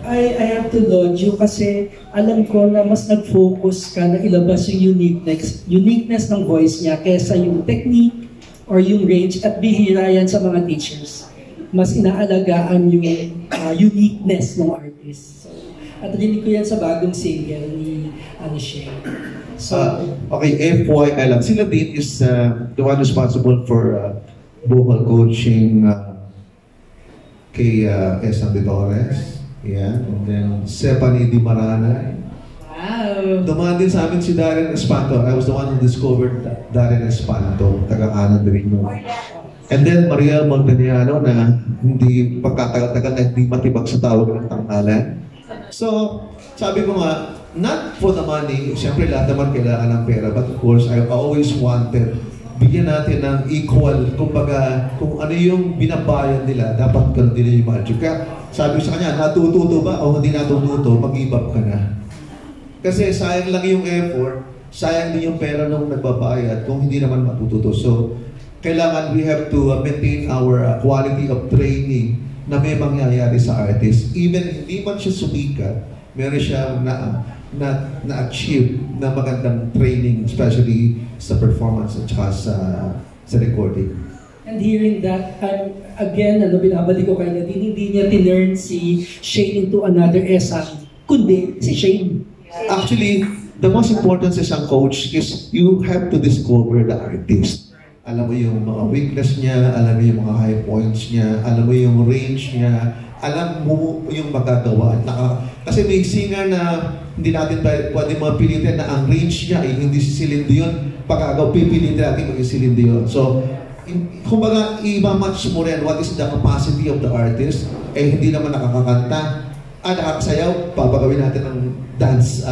I have to laud you kasi alam ko na mas nag-focus ka na ilabas yung uniqueness ng voice niya kesa yung technique or yung range at bihira yan sa mga teachers. Mas inaalagaan yung uniqueness ng artist. So, at rinig ko yan sa bagong single ni Shane. So, okay, FYI lang. Sila din is the one responsible for vocal coaching kay Esang de Torres. Yeah, and then Stephanie Di Marana. wow! Dumaan din sa amin si Darren Espanto. I was the one who discovered Darren Espanto. Taga-Anan din yun. And then Mariel Montañano na hindi pagkatagal-tagal na hindi matibag sa tawag ng tanghalan. So, sabi ko nga, not for the money, siyempre lahat naman kailangan ng pera, but of course, I always wanted bigyan natin ng equal, kumbaga, kung ano yung binabayan nila, dapat ganun din yung budget. Kaya sabi ko sa kanya, natututo ba o hindi natututo, mag-give up ka na. Kasi sayang lang yung effort, sayang din yung pera nung nagbabayad kung hindi naman matututo. So, kailangan we have to maintain our quality of training na may mangyayari sa artist. Even hindi man siya sumikat, meron siyang na-achieve na magandang training, especially sa performance at saka sa recording. And hearing that, again, binabalik ko kay Nadine, hindi niya tinurn si Shane into another Esang, kundi si Shane. Actually, the most important sa isang coach is you have to discover the artist. Alam mo yung mga weakness niya, alam mo yung mga high points niya, alam mo yung range niya, alam mo yung magagawa. Kasi may singer na hindi natin pwede mapilitin na ang range niya ay hindi si Celine Dion, pagkagaw pipilitin natin kung si Celine Dion. So, kumbaga, i-match mo rin what is the capacity of the artist, hindi naman nakakakanta, nakakasayaw, papagawin natin ng dance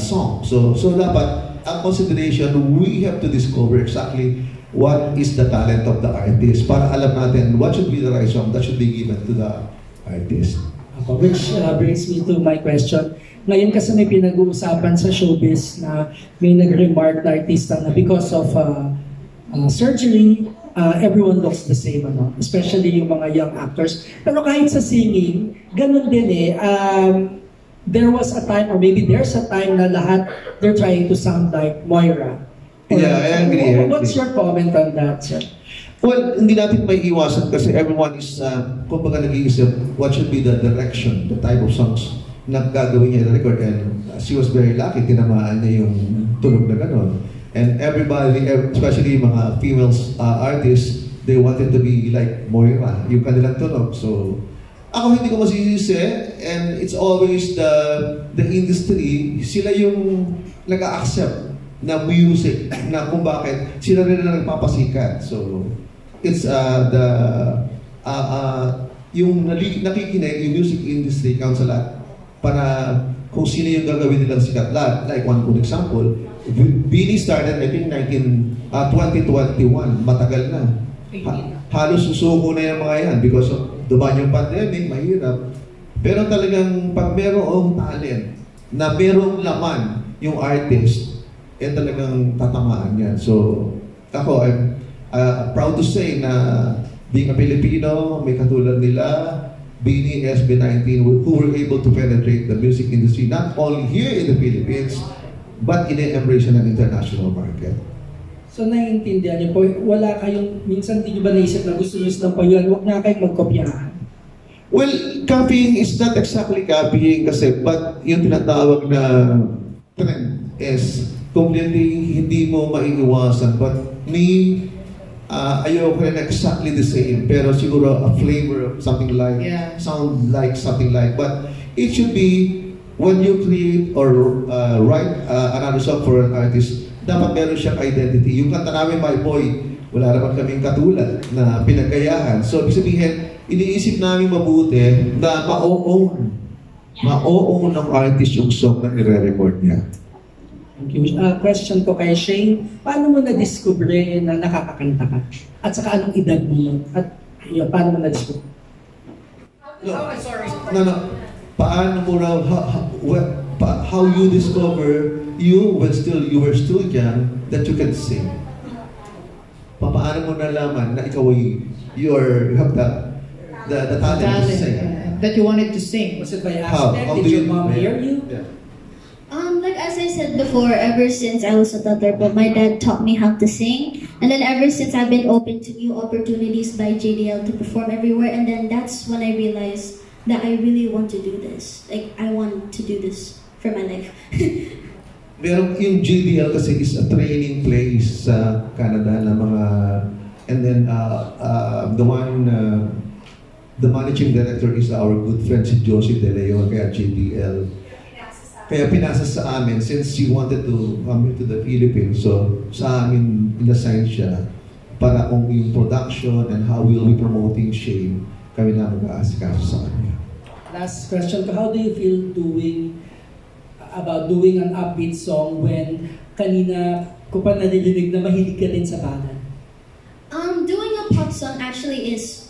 song. So dapat, ang consideration, we have to discover exactly what is the talent of the artist para alam natin what should be the right song that should be given to the artist. Which brings me to my question. Ngayon kasi may pinag-uusapan sa showbiz na may nag-remark na artista na because of surgery, everyone looks the same, especially yung mga young actors. Pero kahit sa singing, ganun din there was a time, or maybe there's a time na lahat, they're trying to sound like Moira. Yeah, I agree. What's your comment on that, sir? Well, hindi natin may iwasan kasi everyone is, kumbaga nag-iisip, what should be the direction, the type of songs na gagawin niya i-record. And she was very lucky, tinamaan niya yung tunog na gano'n. And everybody, especially mga female artists, they wanted to be like Moira, yung kanilang tunog. So, ako hindi ko masisisi, and it's always the industry, sila yung nag-a-accept na music, na kung bakit sila rin na nagpapasikat. So, it's yung nakikinig, yung music industry counts a lot para kung sino yung gagawin nilang sikat. Like one good example, Billy started, I think, 2021, matagal na. Halos susuko na yung mga yan because of dumaan yung pandemic, mahirap. Pero talagang pag merong talent, na merong laman yung artist, talagang tatamaan yan. So, ako, I'm proud to say na being a Filipino, may katulad nila, Beanie, SB19, who were able to penetrate the music industry, not only here in the Philippines, but in the embrace ng international market. So, naiintindihan niyo po, wala kayong, minsan di nyo ba naisip na gusto nyo silang payuhan, huwag nga kayong magkopyahan? Well, copying is not exactly copying kasi, but yung tinatawag na trend is completely hindi mo maiiwasan. But me, ayoko rin exactly the same, pero siguro a flavor of something like, sound like something like, but it should be when you create or write another song for an artist, dapat meron siyang identity. Yung kanta namin, My Boy, wala naman kaming katulad na pinagayahan. So, ibig sabihin, iniisip namin mabuti na ma-own ng artist yung song na nire-record niya. Thank you. Question ko kay Shane, paano mo na-discover na nakakakanta ka? At saka anong edad mo? At paano mo na-discover? No. Paano mo raw, how you discover you were still young that you can sing? Paano mo nalaman na ikaw ay you have the talent to sing? that you wanted to sing? Was it by How? accident? How Did do your you- mom yeah. hear you? Yeah. Like as I said before, ever since I was a toddler, but my dad taught me how to sing. And then ever since I've been open to new opportunities by JDL to perform everywhere. And then that's when I realized that I really want to do this. Like, I want to do this for my life. Meron yung JDL kasi is a training place sa Canada na mga, and then the managing director is our good friend si Josie De Leon kaya JDL. Kaya pinasa sa amin since he wanted to come into the Philippines, so sa amin inassign siya para kung yung production and how we'll be promoting Shane, kami na mag-aasikaso sa kanya. Last question, how do you feel about doing an upbeat song when kanina ko pa nadidinig na mahilig ka din sa ballad? Doing a pop song actually is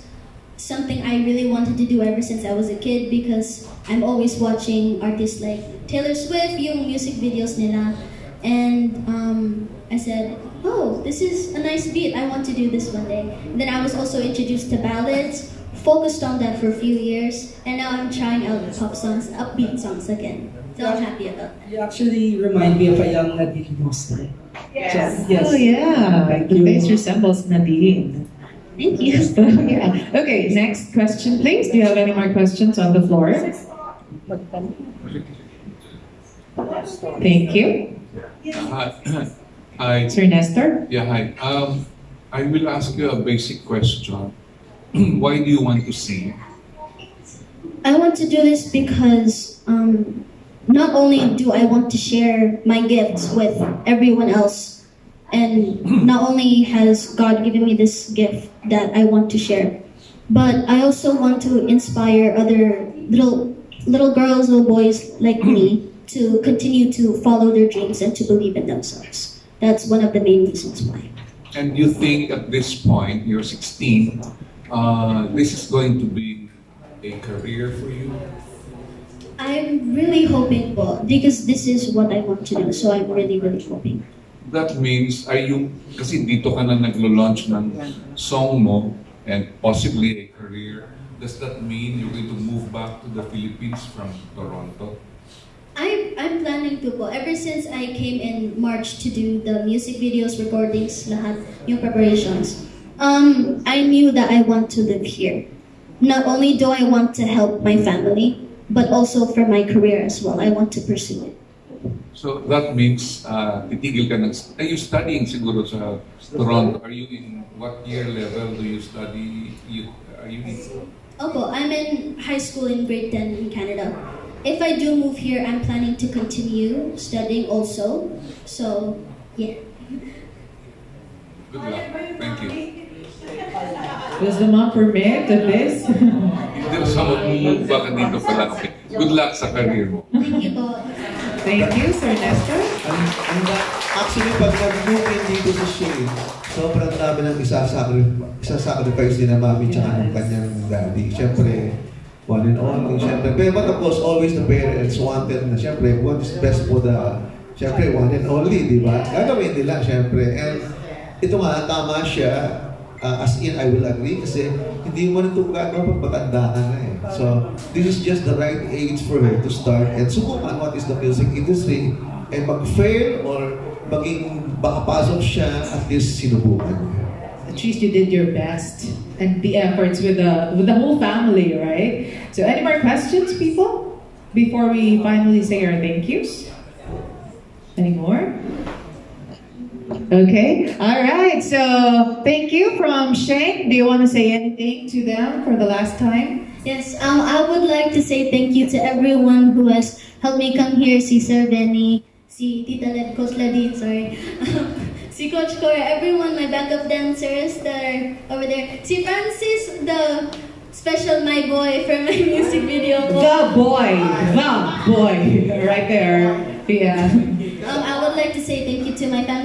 something I really wanted to do ever since I was a kid because I'm always watching artists like Taylor Swift, yung music videos nila. And I said, oh, this is a nice beat. I want to do this one day. And then I was also introduced to ballads, focused on that for a few years, and now I'm trying out pop songs, upbeat songs again. So I'm happy about that. You actually remind me of a young Nadine Mostre. Yes. Yes. Oh yeah, Thank the you. face resembles Nadine. Thank you. Yeah. Okay, next question please. Do you have any more questions on the floor? Thank you. Hi. Sir Nestor? Yeah, hi. I will ask you a basic question. Why do you want to sing? I want to do this because not only do I want to share my gifts with everyone else, and not only has God given me this gift that I want to share, but I also want to inspire other little girls, little boys like me to continue to follow their dreams and to believe in themselves. That's one of the main reasons why. And you think at this point, you're 16, this is going to be a career for you? I'm really hoping po, because this is what I want to do, so I'm really, really hoping. That means, kasi dito ka na naglo-launch ng song mo and possibly a career, does that mean you're going to move back to the Philippines from Toronto? I'm planning to po. Ever since I came in March to do the music videos, recordings, lahat, yung preparations, I knew that I want to live here. Not only do I want to help my family, but also for my career as well. I want to pursue it. So that means, titigil ka are you studying siguro sa Toronto? Are you in what year level do you study? Are you in? Opo, I'm in high school in grade 10 in Canada. If I do move here, I'm planning to continue studying also. So, yeah. Good luck. Thank you. Does the mom permit of this? Hindi sa mag-move ka dito pala. Okay. Good luck sa career mo. Thank you po. Thank you, Sir Nestor. Actually, pag nag-move in dito sa Shane, sobrang dami ng isasacrifice din ng mami tsaka ng kanyang daddy. Siyempre, one and only, siyempre. But of course, always the parents wanted na, siyempre, what is best for the, siyempre, one and only, di ba? Gagawin nila, siyempre. And ito nga, tama siya. As in, I will agree kasi hindi mo na ito gagawin pag matanda ka na eh. So, this is just the right age for her to start and subukan what is the music industry and mag-fail or maging makapasok siya, at least sinubukan niya. At least you did your best and the efforts with the whole family, right? So any more questions, people? Before we finally say our thank yous? Any more? Okay, all right. So thank you from Shane. Do you want to say anything to them for the last time? Yes, I would like to say thank you to everyone who has helped me come here. Si Sir Benny, si Tita Led, Coach Ladine, sorry. Si Coach Cora, everyone, my backup dancers that are over there. Si Francis, the special my boy for my music video. The boy, right there. Yeah. I would like to say thank you to my family